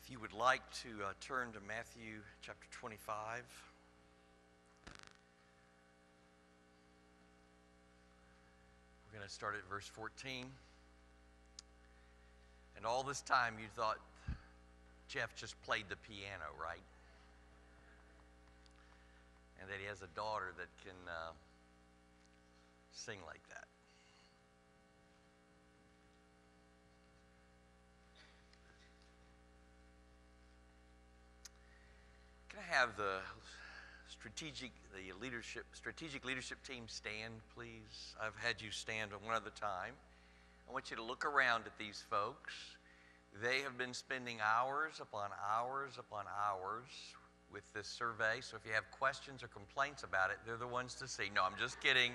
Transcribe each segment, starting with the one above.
If you would like to turn to Matthew chapter 25. We're going to start at verse 14. And all this time you thought Jeff just played the piano, right? And that he has a daughter that can sing like that. Can I have the strategic leadership team stand, please? I've had you stand one other time. I want you to look around at these folks. They have been spending hours upon hours upon hours with this survey. So if you have questions or complaints about it, they're the ones to see. No, I'm just kidding.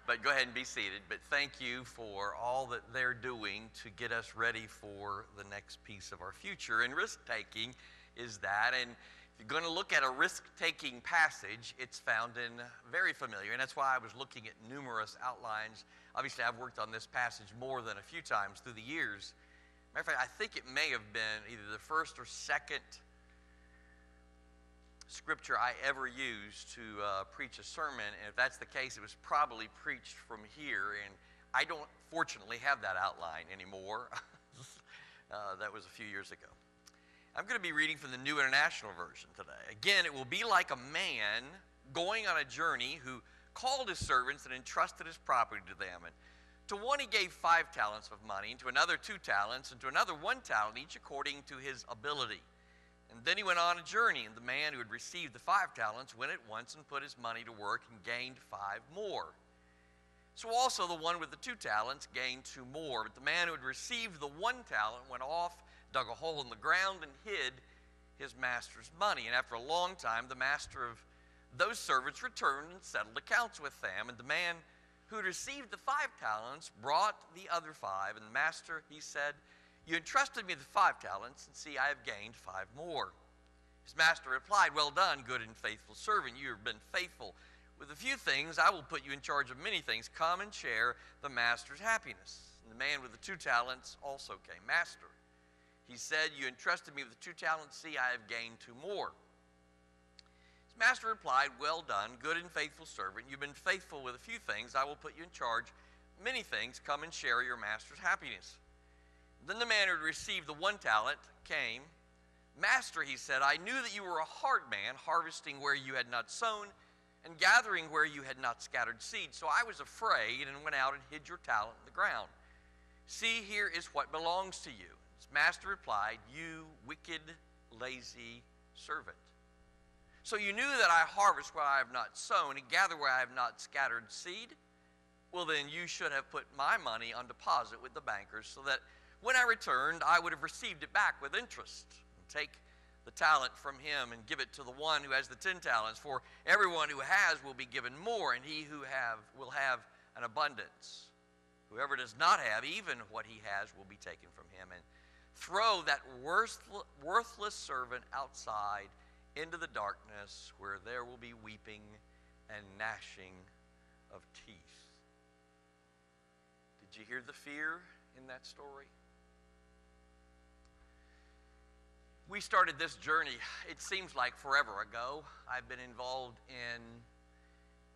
But go ahead and be seated. But thank you for all that they're doing to get us ready for the next piece of our future. And risk-taking is that. And if you're going to look at a risk-taking passage, it's found in very familiar. And that's why I was looking at numerous outlines. Obviously, I've worked on this passage more than a few times through the years. Matter of fact, I think it may have been either the first or second scripture I ever used to preach a sermon. And if that's the case, it was probably preached from here. And I don't, fortunately, have that outline anymore. That was a few years ago. I'm going to be reading from the New International Version today. Again, it will be like a man going on a journey who called his servants and entrusted his property to them. And to one he gave 5 talents of money, and to another 2 talents, and to another 1 talent, each according to his ability. And then he went on a journey, and the man who had received the 5 talents went at once and put his money to work and gained 5 more. So also the one with the 2 talents gained 2 more. But the man who had received the 1 talent went off, dug a hole in the ground, and hid his master's money. And after a long time, the master of those servants returned and settled accounts with them. And the man who had received the 5 talents brought the other 5. And the master, he said, "You entrusted me the 5 talents, and see, I have gained 5 more." His master replied, "Well done, good and faithful servant. You have been faithful with a few things. I will put you in charge of many things. Come and share the master's happiness." And the man with the 2 talents also came. "Master," he said, "you entrusted me with the 2 talents. See, I have gained 2 more." His master replied, "Well done, good and faithful servant. You've been faithful with a few things. I will put you in charge of many things. Come and share your master's happiness." Then the man who had received the 1 talent came. "Master," he said, "I knew that you were a hard man, harvesting where you had not sown and gathering where you had not scattered seed. So I was afraid and went out and hid your talent in the ground. See, here is what belongs to you." His master replied, "You wicked, lazy servant. So you knew that I harvest where I have not sown and gather where I have not scattered seed? Well, then you should have put my money on deposit with the bankers, so that when I returned, I would have received it back with interest. Take the talent from him and give it to the one who has the 10 talents. For everyone who has will be given more, and he who will have an abundance. Whoever does not have, even what he has will be taken from him. And throw that worthless servant outside into the darkness, where there will be weeping and gnashing of teeth." Did you hear the fear in that story? We started this journey, it seems like forever ago. I've been involved in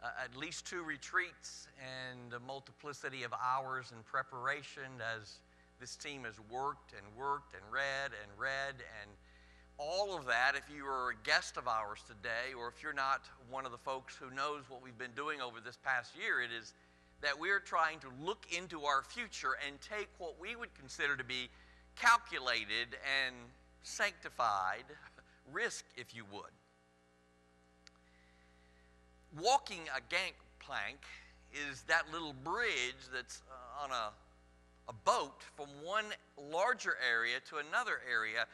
at least 2 retreats and a multiplicity of hours in preparation as this team has worked and worked and read and read. And all of that, if you are a guest of ours today, or if you're not one of the folks who knows what we've been doing over this past year, it is that we're trying to look into our future and take what we would consider to be calculated and sanctified risk, if you would. Walking a gangplank is that little bridge that's on a boat from one larger area to another area,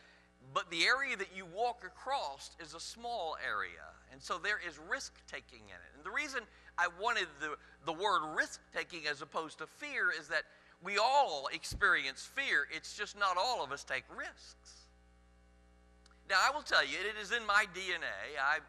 but the area that you walk across is a small area, and so there is risk-taking in it. And the reason I wanted the word risk-taking as opposed to fear is that we all experience fear. It's just not all of us take risks. Now, I will tell you, it is in my DNA. I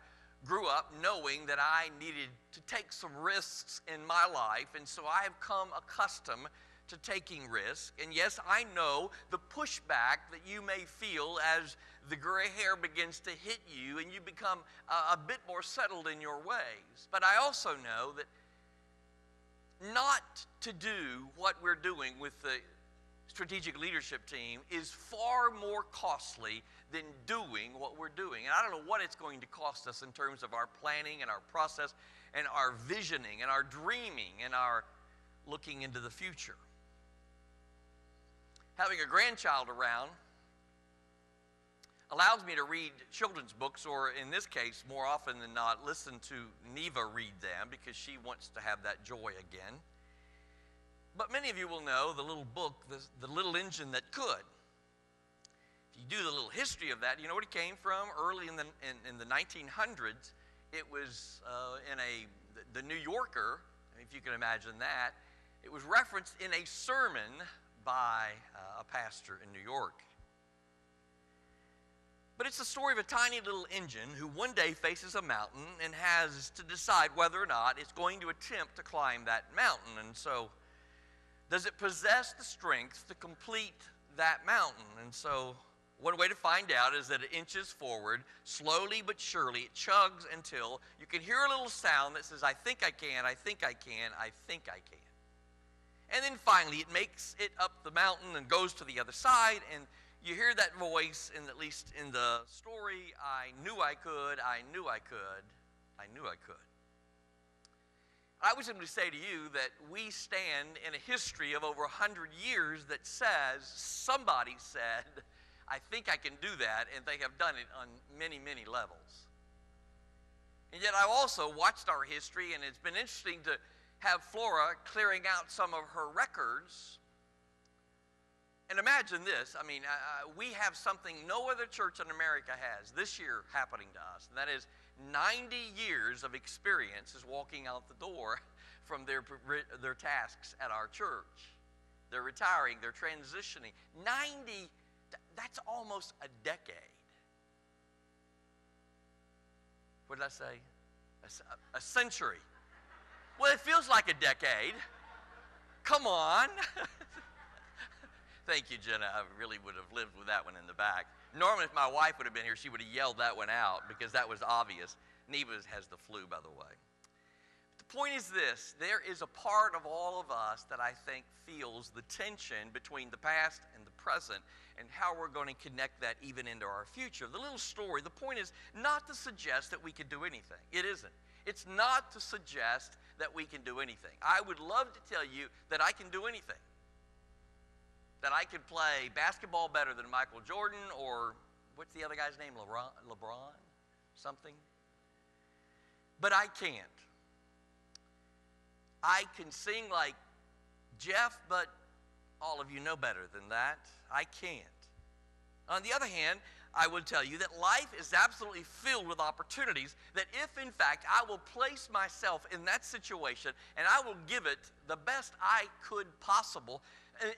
grew up knowing that I needed to take some risks in my life, and so I have come accustomed to taking risk. And yes, I know the pushback that you may feel as the gray hair begins to hit you and you become a bit more settled in your ways. But I also know that not to do what we're doing with the strategic leadership team is far more costly than doing what we're doing. And I don't know what it's going to cost us in terms of our planning and our process and our visioning and our dreaming and our looking into the future. Having a grandchild around allows me to read children's books, or in this case, more often than not, listen to Neva read them because she wants to have that joy again. But many of you will know the little book, The Little Engine That Could. If you do the little history of that, you know where it came from? Early in the 1900s, it was in the New Yorker, if you can imagine that. It was referenced in a sermon by a pastor in New York. But it's the story of a tiny little engine who one day faces a mountain and has to decide whether or not it's going to attempt to climb that mountain. And so, does it possess the strength to complete that mountain? And so, one way to find out is that it inches forward, slowly but surely. It chugs until you can hear a little sound that says, I think I can, I think I can, I think I can. And then finally, it makes it up the mountain and goes to the other side, and you hear that voice, and at least in the story, I knew I could, I knew I could, I knew I could. I would simply say to you that we stand in a history of over 100 years that says, somebody said, I think I can do that, and they have done it on many, many levels. And yet I've also watched our history, and it's been interesting to have Flora clearing out some of her records. And imagine this, I mean, we have something no other church in America has this year happening to us, and that is 90 years of experience is walking out the door from their tasks at our church. They're retiring, they're transitioning. 90, that's almost a decade. What did I say? A century. Well, it feels like a decade. Come on. Thank you, Jenna. I really would have lived with that one in the back. Normally, if my wife would have been here, she would have yelled that one out because that was obvious. Neva has the flu, by the way. But the point is this. There is a part of all of us that I think feels the tension between the past and the present and how we're going to connect that even into our future. The little story, the point is not to suggest that we can do anything. It isn't. It's not to suggest that we can do anything. I would love to tell you that I can do anything. That I could play basketball better than Michael Jordan, or what's the other guy's name? LeBron? Something? But I can't. I can sing like Jeff, but all of you know better than that. I can't. On the other hand, I would tell you that life is absolutely filled with opportunities that if, in fact, I will place myself in that situation and I will give it the best I could possible,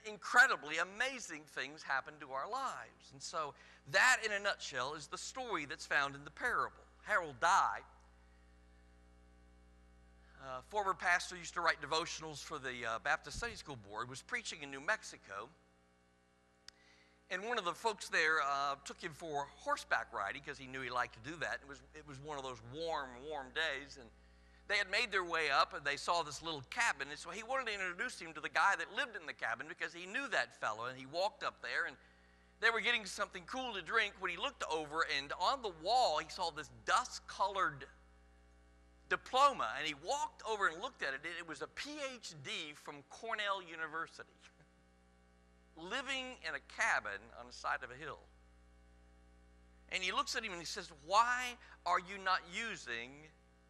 incredibly amazing things happen to our lives. And so that, in a nutshell, is the story that's found in the parable. Harold Dye, former pastor, used to write devotionals for the Baptist Sunday School Board, was preaching in New Mexico. And one of the folks there took him for horseback riding because he knew he liked to do that. It was one of those warm days, and they had made their way up, and they saw this little cabin, and so he wanted to introduce him to the guy that lived in the cabin because he knew that fellow, and he walked up there, and they were getting something cool to drink when he looked over, and on the wall he saw this dust-colored diploma, and he walked over and looked at it. It was a PhD from Cornell University. Living in a cabin on the side of a hill. And he looks at him and he says, why are you not using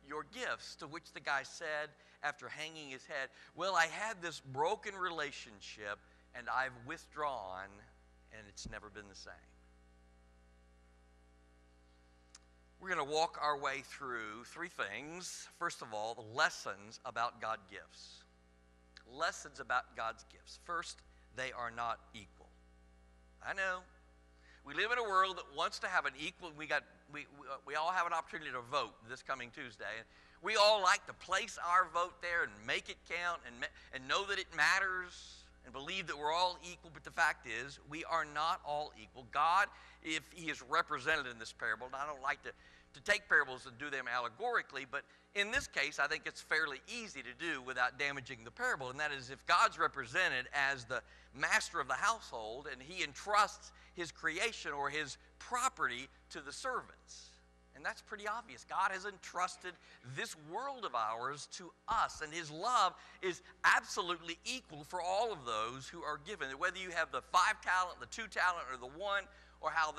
your gifts? To which the guy said, after hanging his head, well, I had this broken relationship and I've withdrawn and it's never been the same. We're going to walk our way through three things. First of all, the lessons about God's gifts. Lessons about God's gifts. First, they are not equal. I know. We live in a world that wants to have an equal, we all have an opportunity to vote this coming Tuesday. And we all like to place our vote there and make it count and know that it matters. and believe that we're all equal, but the fact is we are not all equal. God, if he is represented in this parable, and I don't like to take parables and do them allegorically, but in this case, I think it's fairly easy to do without damaging the parable, and that is if God's represented as the master of the household and he entrusts his creation or his property to the servants. And that's pretty obvious. God has entrusted this world of ours to us, and his love is absolutely equal for all of those who are given. Whether you have the 5 talent, the 2 talent, or the 1, or how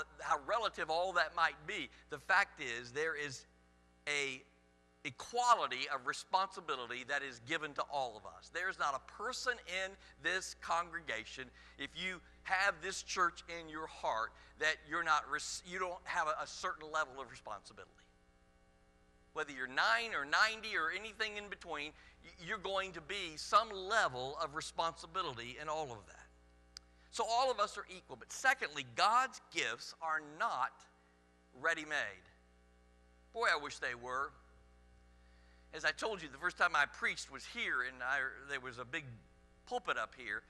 relative all that might be, the fact is there is a equality of responsibility that is given to all of us. There's not a person in this congregation, if you have this church in your heart, that you don't have a certain level of responsibility. Whether you're 9 or 90 or anything in between, you're going to be some level of responsibility in all of that. So all of us are equal. But secondly, God's gifts are not ready-made. Boy, I wish they were. As I told you, the first time I preached was here, and there was a big pulpit up here.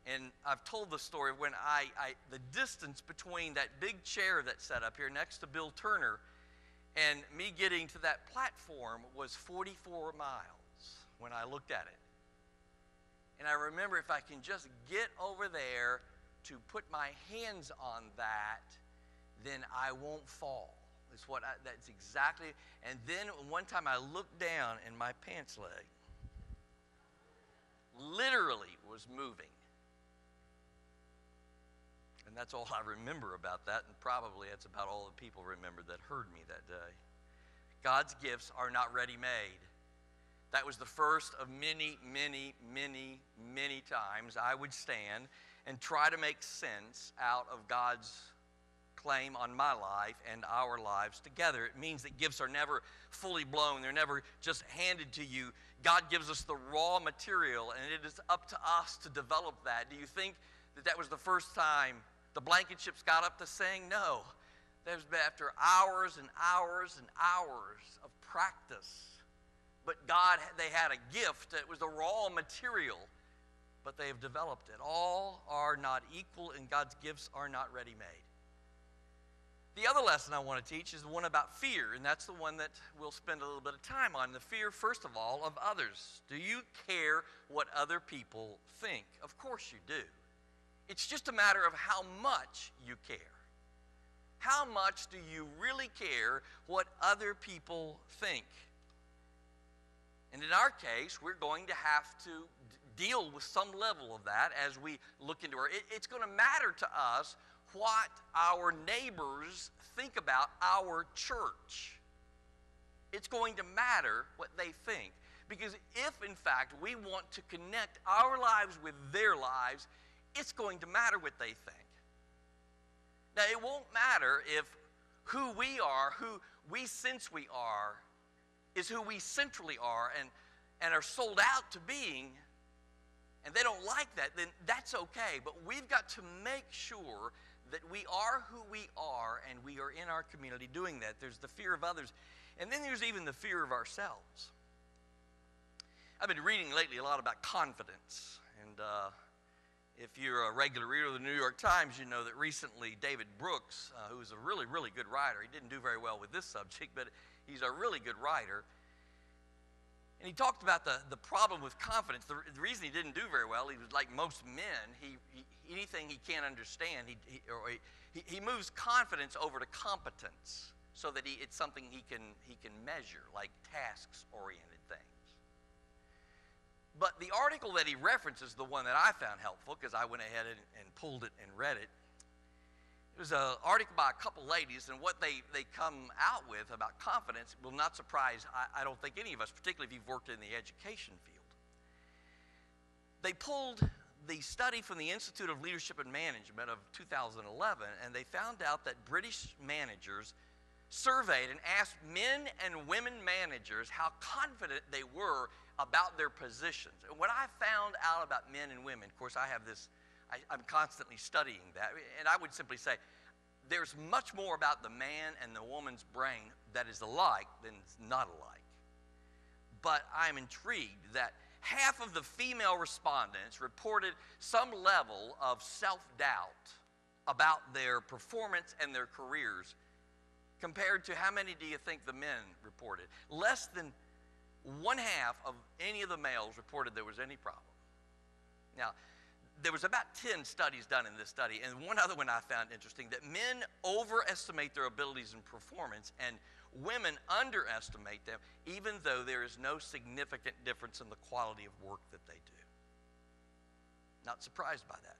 And I've told the story of when the distance between that big chair that's set up here next to Bill Turner and me getting to that platform was 44 miles when I looked at it. And I remember if I can just get over there to put my hands on that, then I won't fall. That's exactly. And then one time I looked down and my pants leg literally was moving. And that's all I remember about that, and probably that's about all the people remembered that heard me that day. God's gifts are not ready-made. That was the first of many, many, many, many times I would stand and try to make sense out of God's claim on my life and our lives together. It means that gifts are never fully blown. They're never just handed to you. God gives us the raw material, and it is up to us to develop that. Do you think that was the first time the Blankenships got up to sing? No. That was after hours and hours and hours of practice. But they had a gift. It was the raw material, but they have developed it. All are not equal, and God's gifts are not ready-made. The other lesson I want to teach is the one about fear, and that's the one that we'll spend a little bit of time on. The fear, first of all, of others. Do you care what other people think? Of course you do. It's just a matter of how much you care. How much do you really care what other people think? And in our case, we're going to have to deal with some level of that as we look into it's going to matter to us what our neighbors think about our church. It's going to matter what they think. Because if, in fact, we want to connect our lives with their lives, it's going to matter what they think. Now, it won't matter if who we are, who we sense we are, is who we centrally are and are sold out to being, and they don't like that, then that's okay. But we've got to make sure that we are who we are and we are in our community doing that. There's the fear of others, and then there's even the fear of ourselves. I've been reading lately a lot about confidence, and if you're a regular reader of the New York Times, you know that recently David Brooks, who's a really, really good writer, he didn't do very well with this subject, but he's a really good writer, and he talked about the problem with confidence. The reason he didn't do very well, he was like most men, anything he can't understand, he moves confidence over to competence so that it's something he can measure, like tasks-oriented things. But the article that he references, the one that I found helpful, because I went ahead and pulled it and read it, it was an article by a couple ladies, and what they come out with about confidence will not surprise, I don't think, any of us, particularly if you've worked in the education field. They pulled the study from the Institute of Leadership and Management of 2011, and they found out that British managers surveyed and asked men and women managers how confident they were about their positions. And what I found out about men and women, of course I have this, I'm constantly studying that, and I would simply say there's much more about the man and the woman's brain that is alike than is not alike. But I'm intrigued that half of the female respondents reported some level of self-doubt about their performance and their careers, compared to how many do you think the men reported? Less than one half of any of the males reported there was any problem. Now, there was about 10 studies done in this study, and one other one I found interesting, that men overestimate their abilities and performance, and women underestimate them, even though there is no significant difference in the quality of work that they do. Not surprised by that.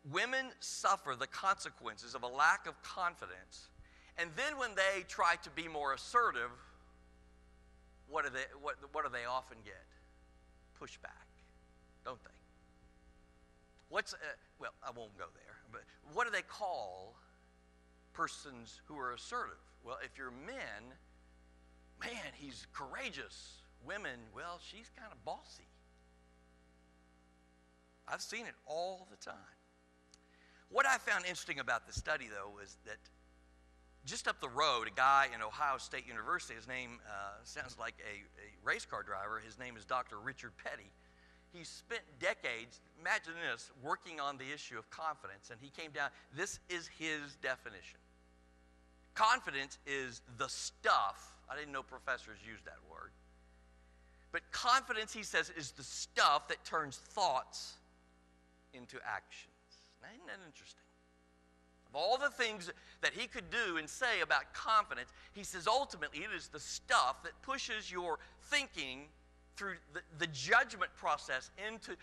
Women suffer the consequences of a lack of confidence, and then when they try to be more assertive, what do they often get? Pushback, don't they? Well, I won't go there, but what do they call persons who are assertive? Well, if you're men, man, he's courageous. Women, well, she's kind of bossy. I've seen it all the time. What I found interesting about the study, though, was that just up the road, a guy in Ohio State University, his name sounds like a race car driver. His name is Dr. Richard Petty. He spent decades, imagine this, working on the issue of confidence, and he came down, this is his definition. Confidence is the stuff, I didn't know professors used that word, but confidence, he says, is the stuff that turns thoughts into actions. Now, isn't that interesting? Of all the things that he could do and say about confidence, he says ultimately it is the stuff that pushes your thinking through the judgment process into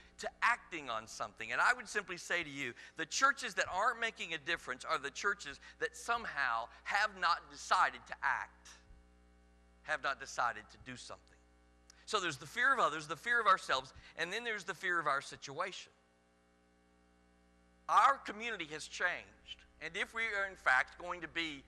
acting on something. And I would simply say to you, the churches that aren't making a difference are the churches that somehow have not decided to act, have not decided to do something. So there's the fear of others, the fear of ourselves, and then there's the fear of our situation. Our community has changed, and if we are in fact going to be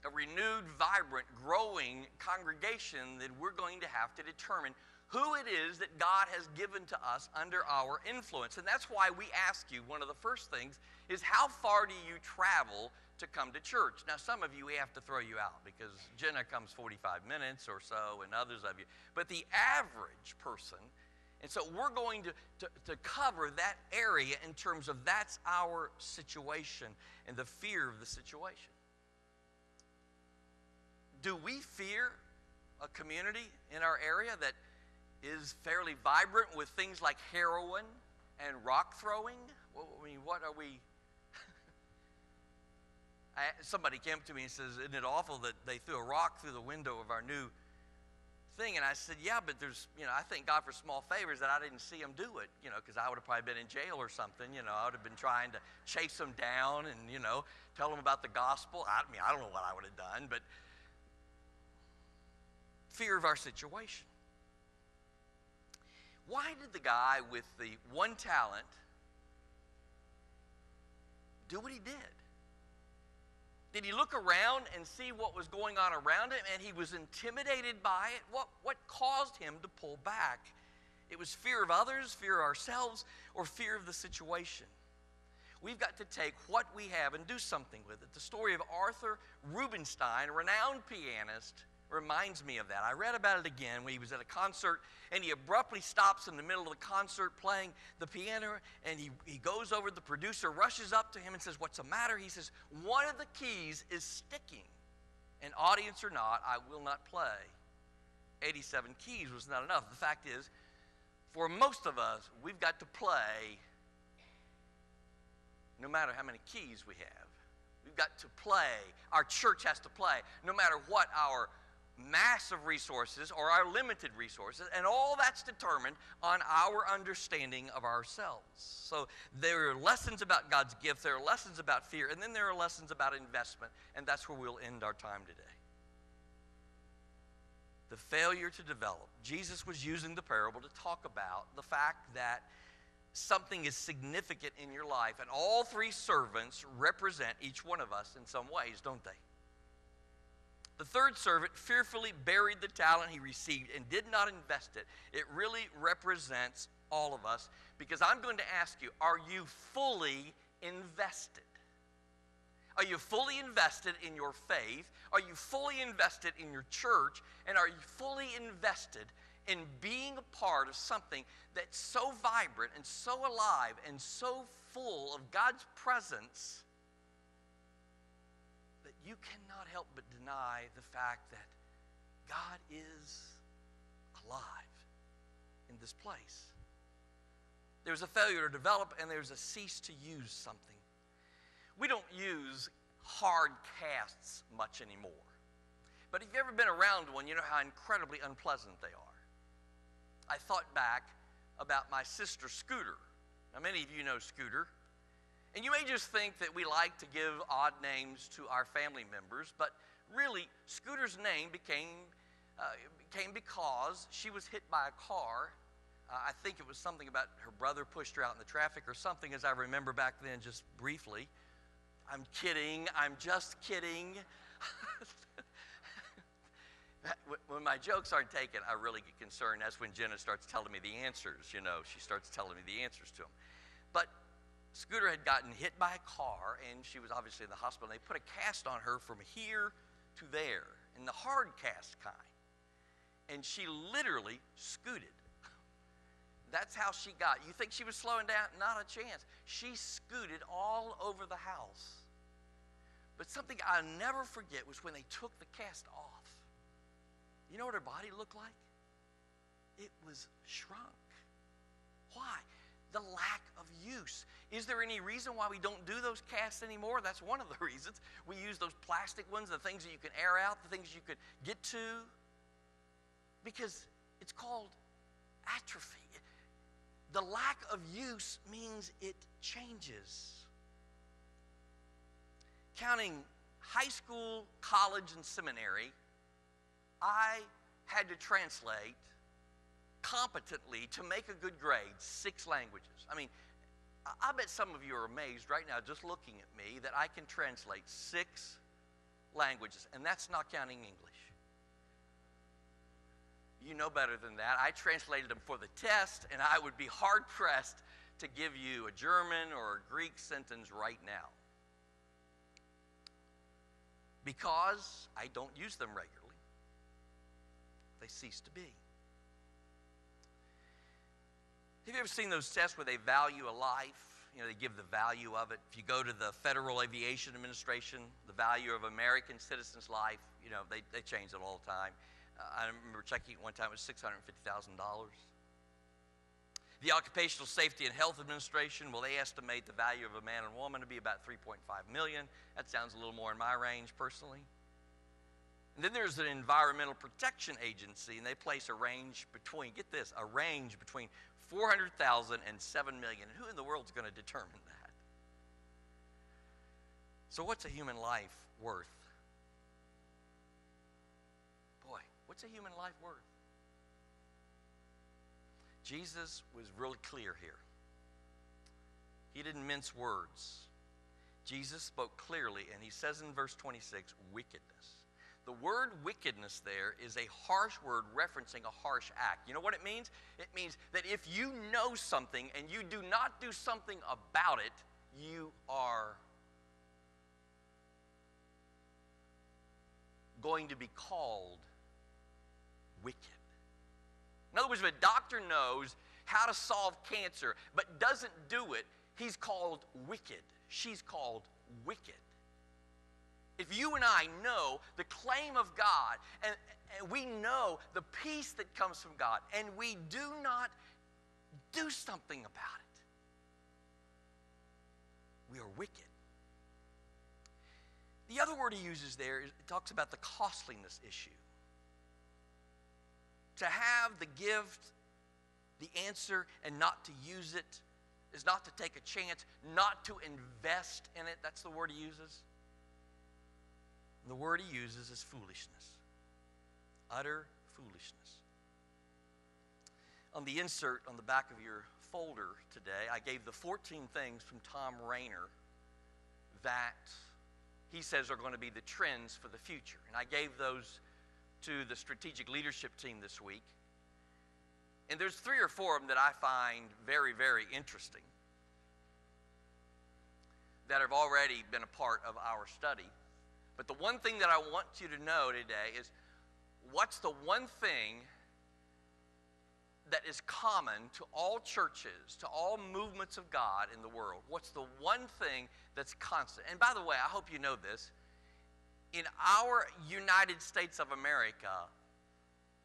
a renewed, vibrant, growing congregation, then we're going to have to determine who it is that God has given to us under our influence. And that's why we ask you, one of the first things is, how far do you travel to come to church? Now, some of you, we have to throw you out because Jenna comes 45 minutes or so, and others of you. But the average person, and so we're going to cover that area in terms of that's our situation and the fear of the situation. Do we fear a community in our area that is fairly vibrant with things like heroin and rock throwing? I mean, what are we? Somebody came to me and says, isn't it awful that they threw a rock through the window of our new thing? And I said, yeah, but there's, I thank God for small favors that I didn't see them do it, because I would have probably been in jail or something. I would have been trying to chase them down and, tell them about the gospel. I don't know what I would have done, but fear of our situation. Why did the guy with the one talent do what he did? Did he look around and see what was going on around him and he was intimidated by it? What caused him to pull back? It was fear of others, fear of ourselves, or fear of the situation. We've got to take what we have and do something with it. The story of Arthur Rubinstein, a renowned pianist, reminds me of that. I read about it again when he was at a concert, and he abruptly stops in the middle of the concert playing the piano, and he goes over, the producer rushes up to him and says, what's the matter? He says, one of the keys is sticking, and audience or not, I will not play. 87 keys was not enough. The fact is, for most of us, we've got to play no matter how many keys we have. We've got to play. Our church has to play, no matter what our massive resources or our limited resources, and all that's determined on our understanding of ourselves. So there are lessons about God's gift, there are lessons about fear, and then there are lessons about investment, and that's where we'll end our time today. The failure to develop. Jesus was using the parable to talk about the fact that something is significant in your life, and all three servants represent each one of us in some ways, don't they? The third servant fearfully buried the talent he received and did not invest it. It really represents all of us, because I'm going to ask you, are you fully invested? Are you fully invested in your faith? Are you fully invested in your church? And are you fully invested in being a part of something that's so vibrant and so alive and so full of God's presence that you cannot help but deny the fact that God is alive in this place. There's a failure to develop and there's a cease to use something. We don't use hard casts much anymore. But if you've ever been around one, you know how incredibly unpleasant they are. I thought back about my sister Scooter. Now, many of you know Scooter. And you may just think that we like to give odd names to our family members, but really, Scooter's name came because she was hit by a car. I think it was something about her brother pushed her out in the traffic or something, as I remember back then, just briefly. I'm kidding. I'm just kidding. When my jokes aren't taken, I really get concerned. That's when Jenna starts telling me the answers. You know, she starts telling me the answers to them. But Scooter had gotten hit by a car, and she was obviously in the hospital. And they put a cast on her from here to there, in the hard cast kind. And she literally scooted. That's how she got. You think she was slowing down? Not a chance. She scooted all over the house. But something I'll never forget was when they took the cast off. You know what her body looked like? It was shrunk. Why? The lack of use. Is there any reason why we don't do those casts anymore? That's one of the reasons. We use those plastic ones, the things that you can air out, the things you could get to. Because it's called atrophy. The lack of use means it changes. Counting high school, college, and seminary, I had to translate competently to make a good grade 6 languages. I mean, I bet some of you are amazed right now just looking at me that I can translate 6 languages, and that's not counting English. You know better than that. I translated them for the test, and I would be hard-pressed to give you a German or a Greek sentence right now, because I don't use them regularly. They cease to be. Have you ever seen those tests where they value a life? You know, they give the value of it. If you go to the Federal Aviation Administration, the value of American citizens' life, you know, they change it all the time. I remember checking it one time, it was $650,000. The Occupational Safety and Health Administration, well, they estimate the value of a man and woman to be about $3.5 million. That sounds a little more in my range, personally. And then there's an Environmental Protection Agency, and they place a range between, get this, a range between $400,000 and $7 million. And who in the world is going to determine that? So what's a human life worth? Boy, what's a human life worth? Jesus was really clear here. He didn't mince words. Jesus spoke clearly, and he says in verse 26, wickedness. The word wickedness there is a harsh word referencing a harsh act. You know what it means? It means that if you know something and you do not do something about it, you are going to be called wicked. In other words, if a doctor knows how to solve cancer but doesn't do it, he's called wicked. She's called wicked. If you and I know the claim of God, and we know the peace that comes from God, and we do not do something about it, we are wicked. The other word he uses there, it talks about the costliness issue. To have the gift, the answer, and not to use it is not to take a chance, not to invest in it. That's the word he uses. The word he uses is foolishness. Utter foolishness. On the insert on the back of your folder today, I gave the 14 things from Tom Rainer that he says are going to be the trends for the future. And I gave those to the strategic leadership team this week. And there's 3 or 4 of them that I find very, very interesting that have already been a part of our study. But the one thing that I want you to know today is, what's the one thing that is common to all churches, to all movements of God in the world? What's the one thing that's constant? And by the way, I hope you know this. In our United States of America,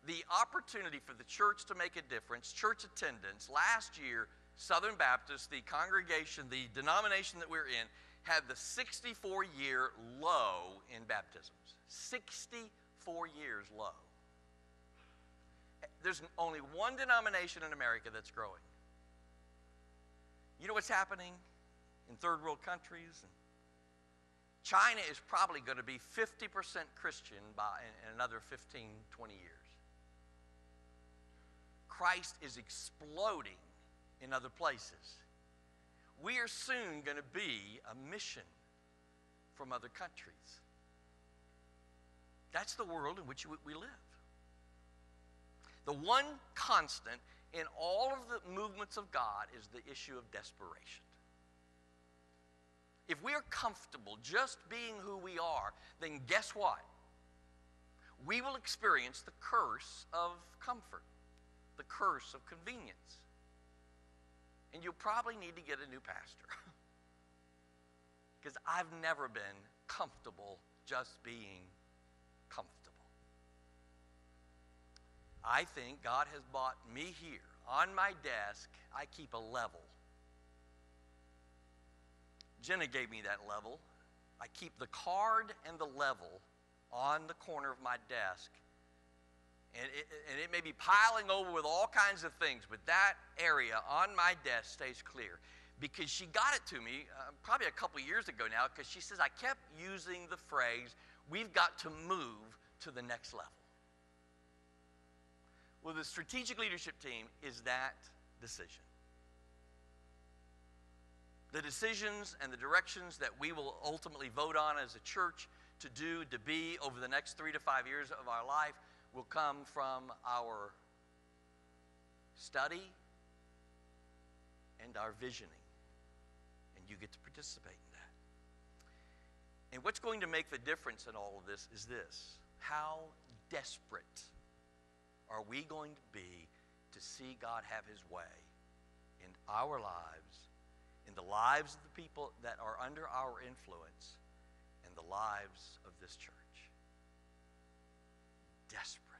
the opportunity for the church to make a difference, church attendance, last year, Southern Baptist, the congregation, the denomination that we're in, had the 64-year low in baptisms. 64 years low. There's only one denomination in America that's growing. You know what's happening in third world countries? China is probably going to be 50% Christian in another 15, 20 years. Christ is exploding in other places. We are soon going to be a mission from other countries. That's the world in which we live. The one constant in all of the movements of God is the issue of desperation. If we are comfortable just being who we are, then guess what? We will experience the curse of comfort, the curse of convenience. And you'll probably need to get a new pastor. Because I've never been comfortable just being comfortable. I think God has bought me here. On my desk, I keep a level. Jenna gave me that level. I keep the card and the level on the corner of my desk. And it may be piling over with all kinds of things, but that area on my desk stays clear. Because she got it to me probably a couple years ago now, because she says I kept using the phrase, we've got to move to the next level. Well, the strategic leadership team is that decision. The decisions and the directions that we will ultimately vote on as a church to do, to be over the next 3 to 5 years of our life will come from our study and our visioning. And you get to participate in that. And what's going to make the difference in all of this is this. How desperate are we going to be to see God have his way in our lives, in the lives of the people that are under our influence, and the lives of this church? Desperate.